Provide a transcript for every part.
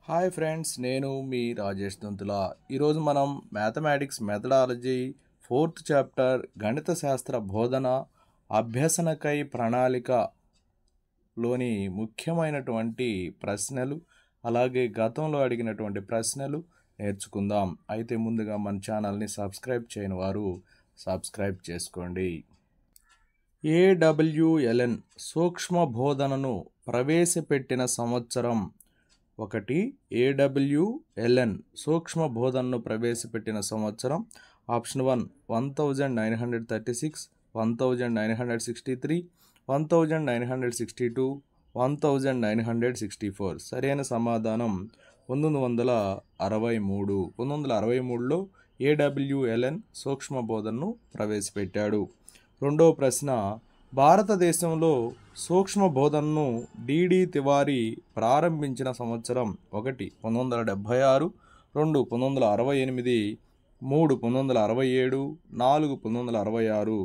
Hi friends, నేను మీ రాజేష్ దొంతుల. ఈరోజు మనం మ్యాథమెటిక్స్ మెథడాలజీ 4th చాప్టర్ గణిత శాస్త్ర బోధన అభ్యసనకై ప్రణాళికలోని ముఖ్యమైనటువంటి ప్రశ్నలు, అలాగే గతంలో అడిగినటువంటి ప్రశ్నలు నేర్చుకుందాం. అయితే ముందుగా మన ఛానల్ని సబ్స్క్రైబ్ చేయని వారు సబ్స్క్రైబ్ చేసుకోండి. ఏడబ్ల్యూఎల్ఎన్ సూక్ష్మ బోధనను ప్రవేశపెట్టిన సంవత్సరం. ఒకటి, ఏడబ్ల్యూఎల్ఎన్ సూక్ష్మ బోధనను ప్రవేశపెట్టిన సంవత్సరం. ఆప్షన్ 1 1936, 1963, 1962, 1964. సరైన సమాధానం 1963. 1963లో ఏడబ్ల్యూఎల్ఎన్ సూక్ష్మ బోధనను ప్రవేశపెట్టాడు. రెండవ ప్రశ్న, భారతదేశంలో సూక్ష్మ బోధనను డిడి తివారీ ప్రారంభించిన సంవత్సరం. 1 1976, 2 1968, 3 1967, 4 1966.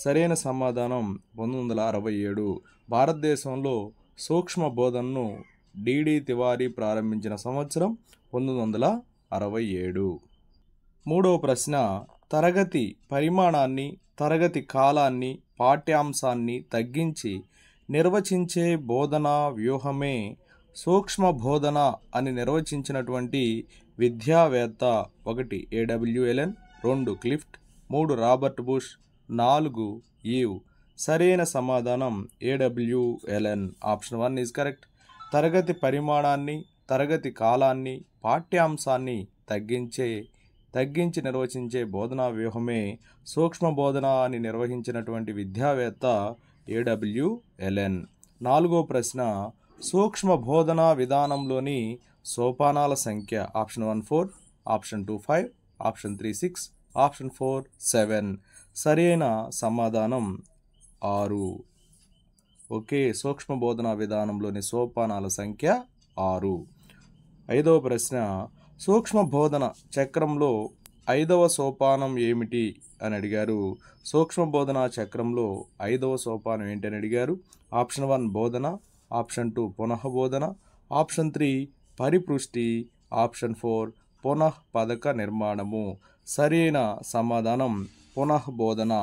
సరైన సమాధానం 1967. భారతదేశంలో సూక్ష్మ బోధనను డిడి తివారీ ప్రారంభించిన సంవత్సరం 1967. మూడవ ప్రశ్న, తరగతి పరిమాణాన్ని, తరగతి కాలాన్ని, పాఠ్యాంశాన్ని తగ్గించి నిర్వచించే బోధనా వ్యూహమే సూక్ష్మ బోధన అని నిర్వచించినటువంటి విద్యావేత్త. 1 ఏడబ్ల్యూఎల్ఎన్, 2 క్లిఫ్ట్, 3 రాబర్ట్ బుష్, 4 ఈవ్. సరైన సమాధానం ఏడబ్ల్యూఎల్ఎన్. Option 1 is correct. తరగతి పరిమాణాన్ని, తరగతి కాలాన్ని, పాఠ్యాంశాన్ని తగ్గించి నిర్వచించే బోధనా వ్యూహమే సూక్ష్మ బోధన అని నిర్వహించినటువంటి విద్యావేత్త ఏడబ్ల్యూఎల్ఎన్. నాలుగో ప్రశ్న, సూక్ష్మ బోధనా విధానంలోని సోపానాల సంఖ్య. Option 1 4, option 2 5, option 3 6, option 4 7. సరైన సమాధానం 6. ఓకే, సూక్ష్మ బోధనా విధానంలోని సోపానాల సంఖ్య 6. ఐదవ ప్రశ్న, సూక్ష్మ బోధన చక్రంలో 5వ సోపానం ఏమిటి అని అడిగారు. సూక్ష్మ బోధన చక్రంలో 5వ సోపానం ఏంటని అడిగారు. ఆప్షన్ 1 బోధన, ఆప్షన్ 2 పునఃబోధన, ఆప్షన్ 3 పరిపృష్టి, ఆప్షన్ 4 పునఃపదక నిర్మాణము. సరైన సమాధానం పునఃబోధన.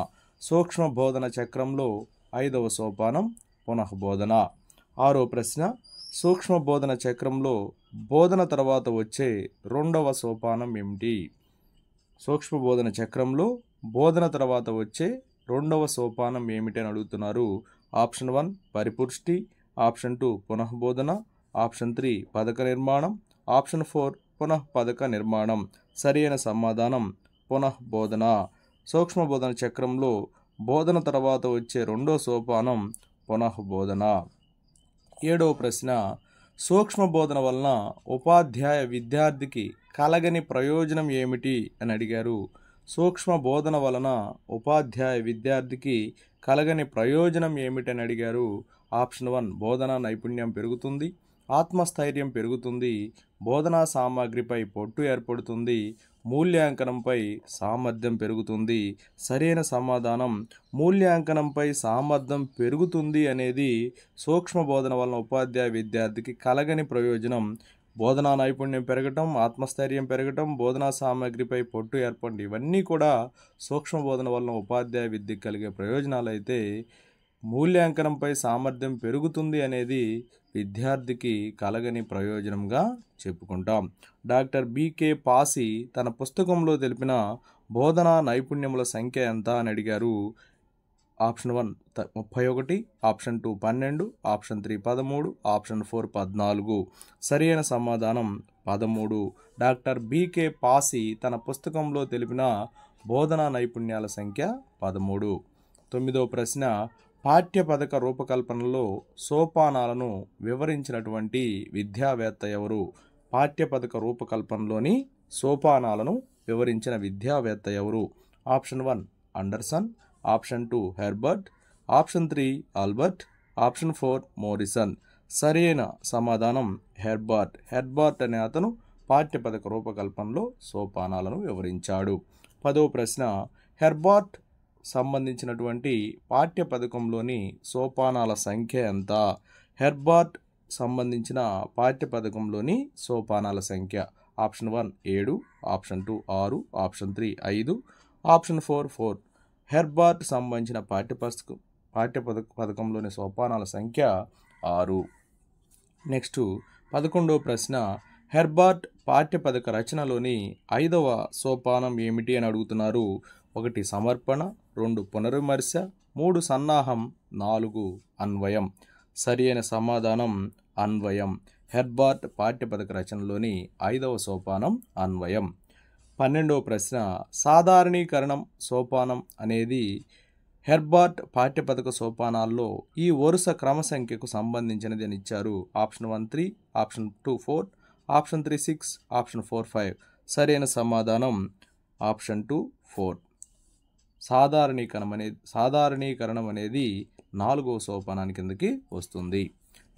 సూక్ష్మ బోధన చక్రంలో 5వ సోపానం పునఃబోధన. ఆరో ప్రశ్న, సూక్ష్మ బోధన చక్రంలో బోధన తర్వాత వచ్చే 2వ సోపానం ఏమిటి? సూక్ష్మ బోధన చక్రంలో బోధన తర్వాత వచ్చే 2వ సోపానం ఏమిటి అని అడుగుతున్నారు. ఆప్షన్ 1 పరిపుష్టి, ఆప్షన్ 2 పునఃబోధన, ఆప్షన్ 3 పదక నిర్మాణం, ఆప్షన్ 4 పునఃపదక నిర్మాణం. సరైన సమాధానం పునఃబోధన. సూక్ష్మ బోధన చక్రంలో బోధన తర్వాత వచ్చే 2వ సోపానం పునఃబోధన. ఏడవ ప్రశ్న, సూక్ష్మ బోధన వలన ఉపాధ్యాయ విద్యార్థికి కలగని ప్రయోజనం ఏమిటి అని అడిగారు. సూక్ష్మ బోధన వలన ఉపాధ్యాయ విద్యార్థికి కలగని ప్రయోజనం ఏమిటని అడిగారు. ఆప్షన్ 1 బోధనా నైపుణ్యం పెరుగుతుంది, ఆత్మస్థైర్యం పెరుగుతుంది, బోధనా సామాగ్రిపై పట్టు ఏర్పడుతుంది, మూల్యాంకనంపై సామర్థ్యం పెరుగుతుంది. సరైన సమాధానం మూల్యాంకనంపై సామర్థ్యం పెరుగుతుంది అనేది సూక్ష్మ బోధన వలన ఉపాధ్యాయ విద్యార్థికి కలగని ప్రయోజనం. బోధనా నైపుణ్యం పెరగటం, ఆత్మస్థైర్యం పెరగటం, బోధనా సామాగ్రిపై పట్టు ఏర్పడడం, ఇవన్నీ కూడా సూక్ష్మ బోధన వలన ఉపాధ్యాయ విద్యకు కలిగే ప్రయోజనాలు. అయితే మూల్యాంకనంపై సామర్థ్యం పెరుగుతుంది అనేది విద్యార్థికి కలగని ప్రయోజనంగా చెప్పుకుంటాం. డాక్టర్ బికే పాసి తన పుస్తకంలో తెలిపిన బోధనా నైపుణ్యముల సంఖ్య ఎంత అని అడిగారు. Option 1 31, option 2 12, option 3 13, option 4 14. సరైన సమాధానం 13. డాక్టర్ బికే పాసి తన పుస్తకంలో తెలిపిన బోధనా నైపుణ్యాల సంఖ్య 13. తొమ్మిదవ ప్రశ్న, పాఠ్య పథక రూపకల్పనలో సోపానాలను వివరించినటువంటి విద్యావేత్త ఎవరు? పాఠ్య పథక రూపకల్పనలోని సోపానాలను వివరించిన విద్యావేత్త ఎవరు? Option 1 Anderson, option 2 Herbert, option 3 Albert, option 4 Morrison. సరైన సమాధానం హెర్బర్ట్. హెర్బర్ట్ అనే అతను పాఠ్య పథక రూపకల్పనలో సోపానాలను వివరించాడు. 10వ ప్రశ్న, హెర్బర్ట్ సంబంధించినటువంటి పాఠ్య పథకంలోని సోపానాల సంఖ్య ఎంత? హెర్బర్ట్ సంబంధించిన పాఠ్య పథకంలోని సోపానాల సంఖ్య. Option 1 7, option 2 6, option 3 5, option 4 4. Herbert సంబంధించిన పాఠ్య పథకంలోని సోపానాల సంఖ్య 6. నెక్స్ట్ 11వ ప్రశ్న, హెర్బార్ట్ పాఠ్యపథక రచనలోని 5వ సోపానం ఏమిటి అని అడుగుతున్నారు. 1 సమర్పణ, 2 పునర్విమర్శ, 3 సన్నాహం, 4 అన్వయం. సరి అయిన సమాధానం అన్వయం. హెర్బార్ట్ పాఠ్యపథక రచనలోని 5వ సోపానం అన్వయం. 12వ ప్రశ్న, సాధారణీకరణం సోపానం అనేది హెర్బార్ట్ పాఠ్యపథక సోపానాల్లో ఈ వరుస క్రమ సంఖ్యకు సంబంధించినది అని ఇచ్చారు. Option 1 3, option 2 4, option 3 6, option 4 5. సరైన సమాధానం ఆప్షన్ 2 4. సాధారణీకరణం అనేది 4వ సోపానాని కిందకి వస్తుంది.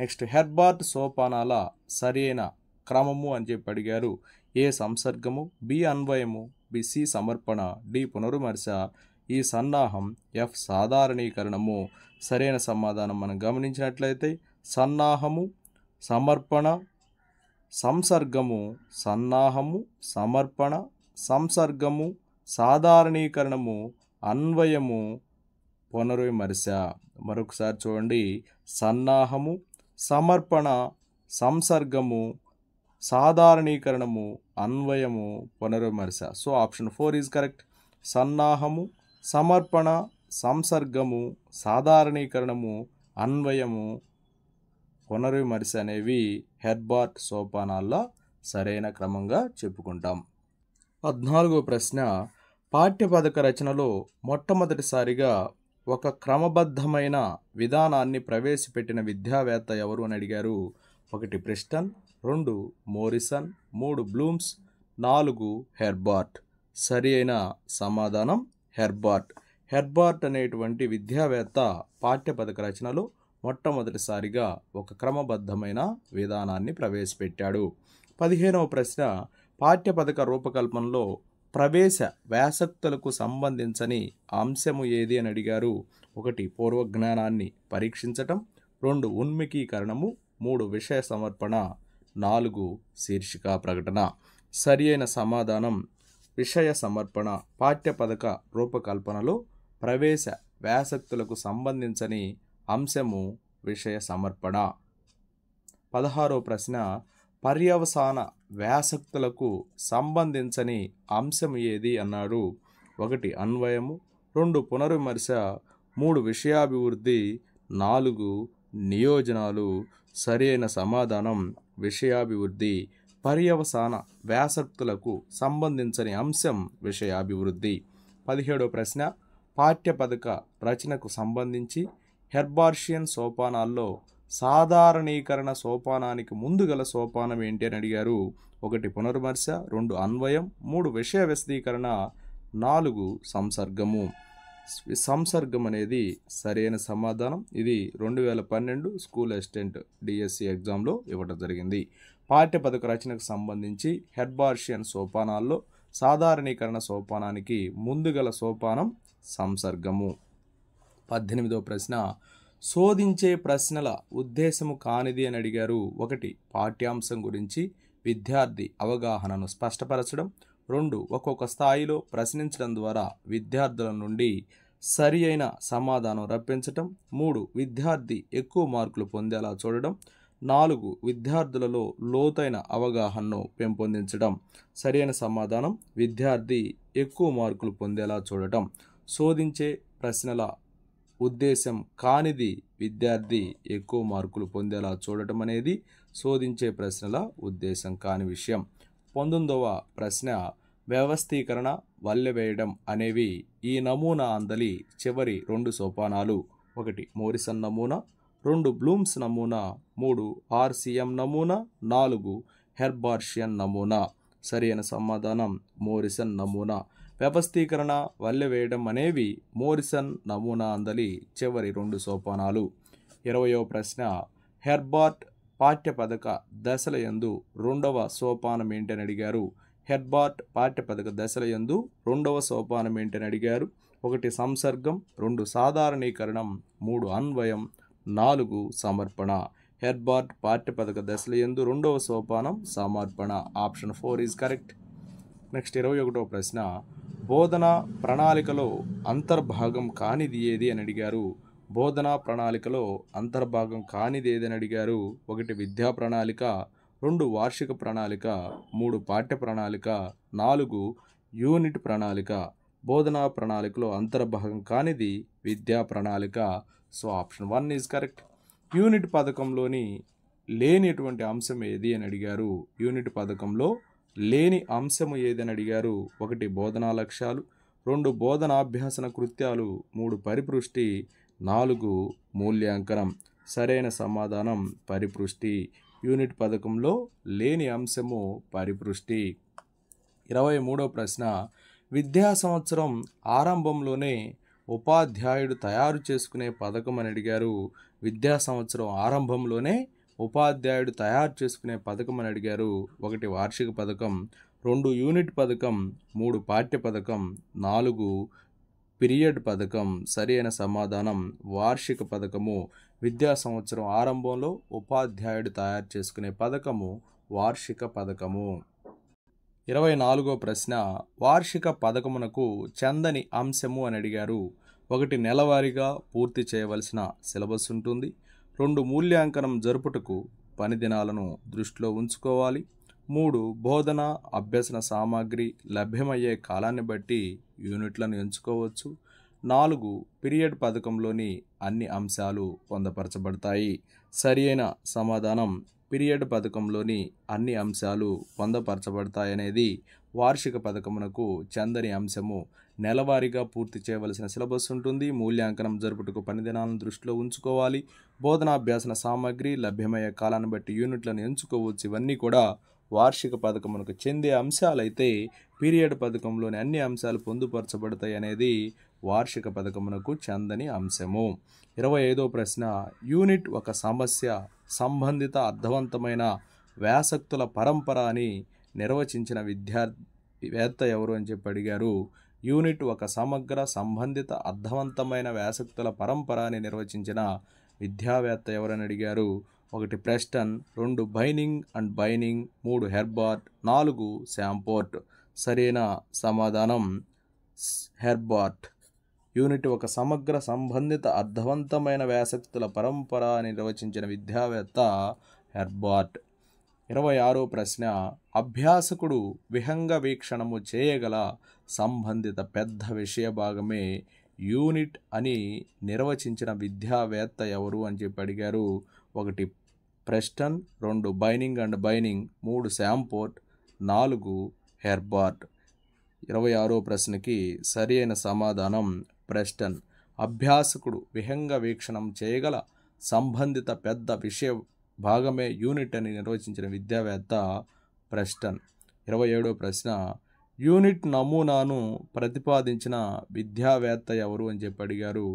నెక్స్ట్, హెర్బార్ట్ సోపానాల సరైన క్రమము అని చెప్పి అడిగారు. ఏ సంసర్గము, బి అన్వయము, బి సి సమర్పణ, డి పునర్విమర్శ, ఈ సన్నాహం, ఎఫ్ సాధారణీకరణము. సరైన సమాధానం మనం గమనించినట్లయితే సన్నాహము, సమర్పణ, సంసర్గము, సన్నాహము, సమర్పణ, సంసర్గము, సాధారణీకరణము, అన్వయము, పునర్విమర్శ. మరొకసారి చూడండి, సన్నాహము, సమర్పణ, సంసర్గము, సాధారణీకరణము, అన్వయము, పునర్విమర్శ. So option 4 is correct. సన్నాహము, సమర్పణ, సంసర్గము, సాధారణీకరణము, అన్వయము, పునర్విమర్శ అనేవి హెర్బార్ట్ సోపానాల్లో సరైన క్రమంగా చెప్పుకుంటాం. 14వ ప్రశ్న, పాఠ్యపథక రచనలో మొట్టమొదటిసారిగా ఒక క్రమబద్ధమైన విధానాన్ని ప్రవేశపెట్టిన విద్యావేత్త ఎవరు అని అడిగారు. 1 ప్రిస్టన్, 2 మోరిసన్, 3 బ్లూమ్స్, 4 హెర్బార్ట్. సరి అయిన సమాధానం హెర్బార్ట్. హెర్బార్ట్ అనేటువంటి విద్యావేత్త పాఠ్యపథక రచనలో మొట్టమొదటిసారిగా ఒక క్రమబద్ధమైన విధానాన్ని ప్రవేశపెట్టాడు. 15వ ప్రశ్న, పాఠ్యపథక రూపకల్పనలో ప్రవేశ వ్యాసక్తులకు సంబంధించని అంశము ఏది అని అడిగారు. 1 పూర్వజ్ఞానాన్ని పరీక్షించటం, 2 ఉన్ముఖీకరణము, 3 విషయ సమర్పణ, 4 శీర్షిక ప్రకటన. సరి అయిన సమాధానం విషయ సమర్పణ. పాఠ్యపథక రూపకల్పనలో ప్రవేశ వ్యాసక్తులకు సంబంధించని అంశము విషయ సమర్పణ. 16వ ప్రశ్న, పర్యవసాన వ్యాసక్తులకు సంబంధించని అంశం ఏది అన్నారు. 1 అన్వయము, 2 పునర్విమర్శ, 3 విషయాభివృద్ధి, 4 నియోజనాలు. సరి అయిన సమాధానం విషయాభివృద్ధి. పర్యవసాన వ్యాసక్తులకు సంబంధించని అంశం విషయాభివృద్ధి. 17వ ప్రశ్న, పాఠ్యపథక రచనకు సంబంధించి హెర్బార్షియన్ సోపానాల్లో సాధారణీకరణ సోపానానికి ముందు గల సోపానం ఏంటి అని అడిగారు. 1 పునర్విమర్శ, 2 అన్వయం, 3 విషయ విశదీకరణ, 4 సంసర్గము. సంసర్గం అనేది సరైన సమాధానం. ఇది 2012 స్కూల్ అసిస్టెంట్ డిఎస్సి ఎగ్జామ్లో ఇవ్వడం జరిగింది. పాఠ్యపథక రచనకు సంబంధించి హెర్బార్షియన్ సోపానాల్లో సాధారణీకరణ సోపానానికి ముందుగల సోపానం సంసర్గము. 18వ ప్రశ్న, శోధించే ప్రశ్నల ఉద్దేశము కానిది అని అడిగారు. 1 పాఠ్యాంశం గురించి విద్యార్థి అవగాహనను స్పష్టపరచడం, 2 ఒక్కొక్క స్థాయిలో ప్రశ్నించడం ద్వారా విద్యార్థుల నుండి సరి అయిన సమాధానం రప్పించటం, 3 విద్యార్థి ఎక్కువ మార్కులు పొందేలా చూడడం, 4 విద్యార్థులలో లోతైన అవగాహనను పెంపొందించడం. సరైన సమాధానం విద్యార్థి ఎక్కువ మార్కులు పొందేలా చూడటం. శోధించే ప్రశ్నల ఉద్దేశం కానిది విద్యార్థి ఎక్కువ మార్కులు పొందేలా చూడటం అనేది శోధించే ప్రశ్నల ఉద్దేశం కాని విషయం. 19వ ప్రశ్న, వ్యవస్థీకరణ, వల్లెవేయడం అనేవి ఈ నమూనా అందలి చివరి 2 సోపానాలు. 1 మోరిసన్ నమూనా, 2 బ్లూమ్స్ నమూనా, 3 ఆర్సిఎం నమూనా, 4 హెర్బార్షియన్ నమూనా. సరైన సమాధానం మోరిసన్ నమూనా. వ్యవస్థీకరణ, వల్లెవేయడం అనేవి మోరిసన్ నమూనా అందలి చివరి 2 సోపానాలు. 20వ ప్రశ్న, హెర్బార్ట్ పాఠ్యపథక దశల యందు 2వ సోపానం ఏంటని అడిగారు. హెర్బార్ట్ పాఠ్యపథక దశల యందు 2వ సోపానం ఏంటని అడిగారు. 1 సంసర్గం, 2 సాధారణీకరణం, 3 అన్వయం, 4 సమర్పణ. హెర్బార్ట్ పాఠ్యపథక దశల యందు రెండవ సోపానం సమర్పణ. Option 4 is correct. నెక్స్ట్ 21వ ప్రశ్న, బోధనా ప్రణాళికలో అంతర్భాగం కానిది ఏది అని అడిగారు. బోధనా ప్రణాళికలో అంతర్భాగం కానిది ఏదని అడిగారు. 1 విద్యా ప్రణాళిక, 2 వార్షిక ప్రణాళిక, 3 పాఠ్య ప్రణాళిక, 4 యూనిట్ ప్రణాళిక. బోధనా ప్రణాళికలో అంతర్భాగం కానిది విద్యా ప్రణాళిక. So option 1 is correct. Unit పథకంలోని లేనిటువంటి అంశం ఏది అని అడిగారు. యూనిట్ పథకంలో లేని అంశము ఏదని అడిగారు. 1 బోధనా లక్ష్యాలు, 2 బోధనాభ్యాసన కృత్యాలు, 3 పరిపృష్టి, 4 మూల్యాంకనం. సరైన సమాధానం పరిపృష్టి. యూనిట్ పథకంలో లేని అంశము పరిపృష్టి. 23వ ప్రశ్న, విద్యా సంవత్సరం ఆరంభంలోనే ఉపాధ్యాయుడు తయారు చేసుకునే పథకం అని అడిగారు. విద్యా సంవత్సరం ఆరంభంలోనే ఉపాధ్యాయుడు తయారు చేసుకునే పథకం అని అడిగారు. 1 వార్షిక పథకం, 2 యూనిట్ పథకం, 3 పాఠ్య పథకం, 4 పీరియడ్ పథకం. సరైన సమాధానం వార్షిక పథకము. విద్యా సంవత్సరం ఆరంభంలో ఉపాధ్యాయుడు తయారు చేసుకునే పథకము వార్షిక పథకము. 24వ ప్రశ్న, వార్షిక పథకమునకు చెందని అంశము అని అడిగారు. 1 నెలవారీగా పూర్తి చేయవలసిన సిలబస్ ఉంటుంది. 2 మూల్యాంకనం జరుపుటకు పని దినాలను దృష్టిలో ఉంచుకోవాలి. 3 బోధన అభ్యసన సామాగ్రి లభ్యమయ్యే కాలాన్ని బట్టి యూనిట్లను ఎంచుకోవచ్చు. 4 పీరియడ్ పథకంలోని అన్ని అంశాలు పొందపరచబడతాయి. సరి అయిన సమాధానం పీరియడ్ పథకంలోని అన్ని అంశాలు పొందపరచబడతాయనేది వార్షిక పథకమునకు చెందని అంశము. నెలవారీగా పూర్తి చేయవలసిన సిలబస్ ఉంటుంది. మూల్యాంకనం జరుపుటకు పని దినాలను దృష్టిలో ఉంచుకోవాలి. బోధనాభ్యాసన సామాగ్రి లభ్యమయ్యే కాలాన్ని బట్టి యూనిట్లను ఎంచుకోవచ్చు. ఇవన్నీ కూడా వార్షిక పథకమునకు చెందే అంశాలైతే పీరియడ్ పథకంలోని అన్ని అంశాలు పొందుపరచబడతాయి అనేది వార్షిక పథకమునకు చెందని అంశము. 25వ ప్రశ్న, యూనిట్ ఒక సమస్య సంబంధిత అర్థవంతమైన వ్యాసక్తుల పరంపర అని నిర్వచించిన విద్యావేత్త ఎవరు అని చెప్పి అడిగారు. యూనిట్ ఒక సమగ్ర సంబంధిత అర్థవంతమైన వ్యాసక్తుల పరంపర అని నిర్వచించిన విద్యావేత్త ఎవరని అడిగారు. 1 ప్రెస్టన్, 2 బైనింగ్ అండ్ బైనింగ్, 3 హెర్బార్ట్, 4 శాంపోర్ట్. సరైన సమాధానం హెర్బార్ట్. యూనిట్ ఒక సమగ్ర సంబంధిత అర్థవంతమైన వ్యాసక్తుల పరంపర అని నిర్వచించిన విద్యావేత్త హెర్బార్ట్. 26వ ప్రశ్న, అభ్యాసకుడు విహంగ వీక్షణము చేయగల సంబంధిత పెద్ద విషయ భాగమే యూనిట్ అని నిర్వచించిన విద్యావేత్త ఎవరు అని చెప్పి అడిగారు. 1 ప్రెస్టన్, 2 బైనింగ్ అండ్ బైనింగ్, 3 శాంపోర్ట్, 4 హెర్బార్ట్. 26వ ప్రశ్నకి సరి అయిన సమాధానం ప్రెస్టన్. అభ్యాసకుడు విహంగ వీక్షణం చేయగల సంబంధిత పెద్ద విషయ భాగమే యూనిట్ అని నిర్వచించిన విద్యావేత్త ప్రెస్టన్. 27వ ప్రశ్న, యూనిట్ నమూనాను ప్రతిపాదించిన విద్యావేత్త ఎవరు అని చెప్పి అడిగారు.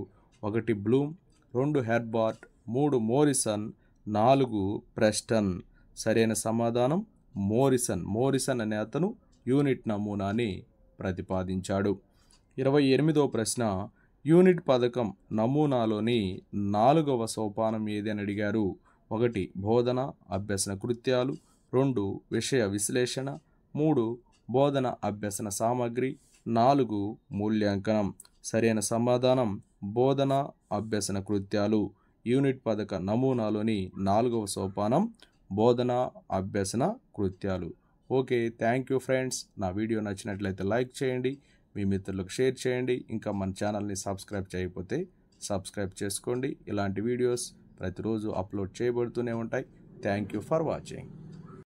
1 బ్లూమ్, 2 హెర్బార్ట్, 3 మోరిసన్, 4 ప్రెస్టన్. సరైన సమాధానం మోరిసన్. మోరిసన్ అనే అతను యూనిట్ నమూనాని ప్రతిపాదించాడు. 28వ ప్రశ్న, యూనిట్ పథకం నమూనాలోని 4వ సోపానం ఏది అని అడిగారు. 1 బోధన అభ్యసన కృత్యాలు, 2 విషయ విశ్లేషణ, 3 బోధన అభ్యసన సామాగ్రి, 4 మూల్యాంకనం. సరైన సమాధానం బోధన అభ్యసన కృత్యాలు. యూనిట్ పథక నమూనాలోని 4వ సోపానం బోధన అభ్యసన కృత్యాలు. Okay, thank you friends. నా వీడియో నచ్చినట్లయితే లైక్ చేయండి, మీ మిత్రులకు షేర్ చేయండి. ఇంకా మన ఛానల్ని సబ్స్క్రైబ్ చేయకపోతే సబ్స్క్రైబ్ చేసుకోండి. ఇలాంటి వీడియోస్ ప్రతిరోజు అప్లోడ్ చేయబడుతూనే ఉంటాయి. Thank you for watching.